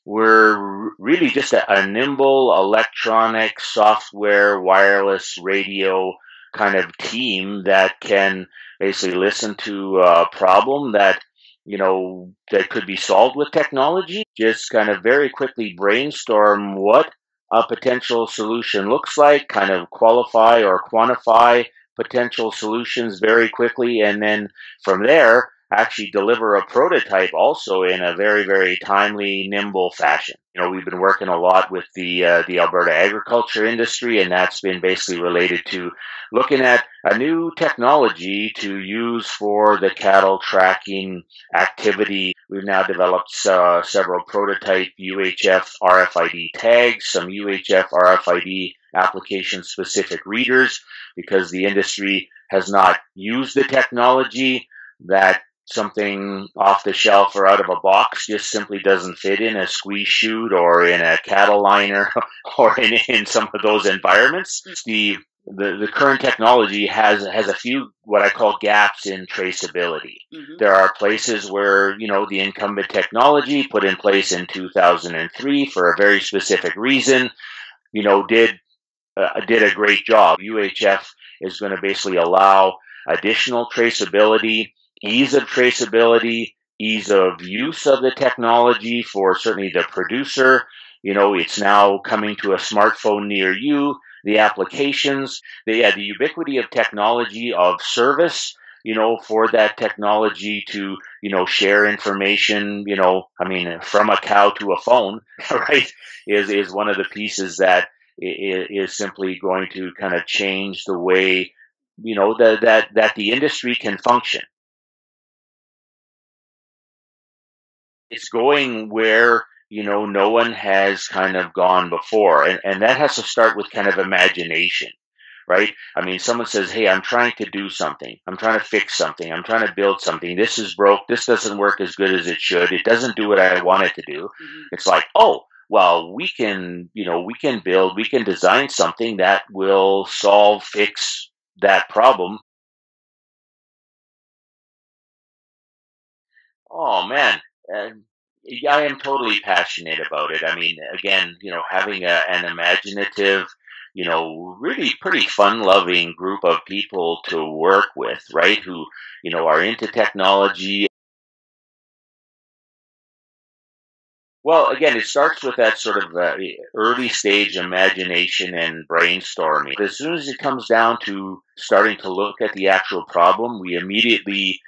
we're really just a nimble electronic software, wireless radio kind of team that can basically listen to a problem that, that could be solved with technology, just kind of very quickly brainstorm what a potential solution looks like, kind of qualify or quantify potential solutions very quickly, and then from there, actually deliver a prototype also in a very, very timely, nimble fashion. We've been working a lot with the Alberta agriculture industry, and that's been basically related to looking at a new technology to use for the cattle tracking activity. We've now developed several prototype UHF RFID tags, some UHF RFID application-specific readers, because the industry has not used the technology. That something off the shelf or out of a box just simply doesn't fit in a squeeze chute or in a cattle liner or in some of those environments. The current technology has a few what I call gaps in traceability. Mm-hmm. There are places where, the incumbent technology put in place in 2003 for a very specific reason, did a great job. UHF is going to basically allow additional traceability, ease of traceability, ease of use of the technology for certainly the producer. It's now coming to a smartphone near you. The applications, the ubiquity of technology, of service, for that technology to, share information, from a cow to a phone, right, is one of the pieces that is simply going to kind of change the way, that the industry can function. It's going where, no one has kind of gone before. And that has to start with kind of imagination, right? I mean, someone says, hey, I'm trying to do something. I'm trying to fix something. I'm trying to build something. This is broke. This doesn't work as good as it should. It doesn't do what I want it to do. Mm-hmm. It's like, oh, well, we can design something that will fix that problem. Oh, man. I am totally passionate about it. I mean, again, having an imaginative, really pretty fun-loving group of people to work with, right? Who, are into technology. Well, again, it starts with that sort of early stage imagination and brainstorming. As soon as it comes down to starting to look at the actual problem, we immediately,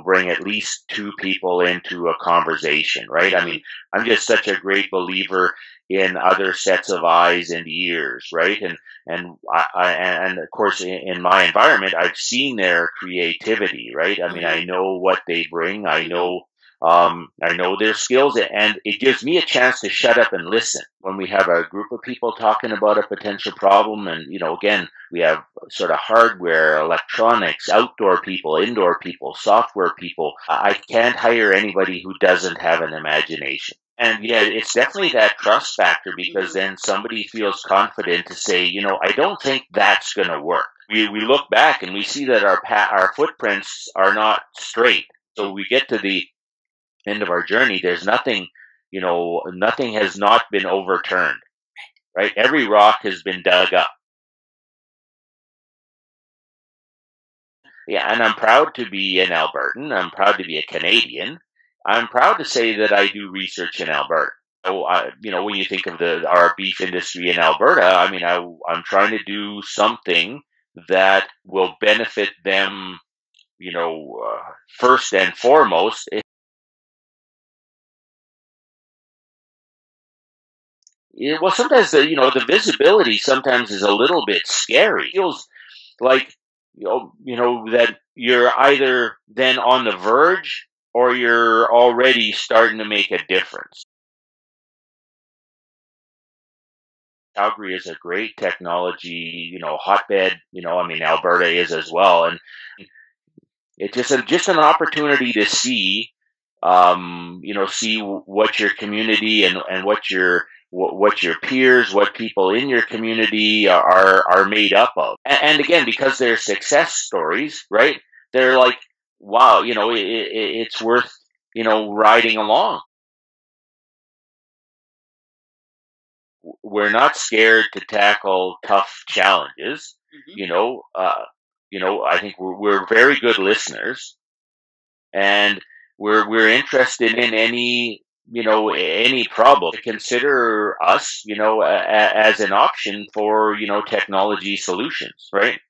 bring at least two people into a conversation, right? I mean, I'm just such a great believer in other sets of eyes and ears, right? And of course, in my environment, I've seen their creativity, right? I mean, I know what they bring. I know their skills, and it gives me a chance to shut up and listen when we have a group of people talking about a potential problem. And, again, we have sort of hardware, electronics, outdoor people, indoor people, software people. I can't hire anybody who doesn't have an imagination. And yeah, it's definitely that trust factor, because then somebody feels confident to say, I don't think that's going to work. We look back and we see that our footprints are not straight. So we get to the end of our journey, there's nothing, nothing has not been overturned, right? Every rock has been dug up. Yeah, and I'm proud to be an Albertan. I'm proud to be a Canadian. I'm proud to say that I do research in Alberta. So, when you think of our beef industry in Alberta, I mean, I'm trying to do something that will benefit them, first and foremost. Yeah, well, sometimes the visibility sometimes is a little bit scary. It feels like that you're either then on the verge or you're already starting to make a difference. Calgary is a great technology, hotbed. I mean, Alberta is as well, and it's just an opportunity to see, see what your community and what your peers, what people in your community are made up of. And again, because they're success stories, right? They're like, wow, it's worth, riding along. we're not scared to tackle tough challenges. I think we're very good listeners, and we're interested in any problem. Consider us, as an option for technology solutions, right?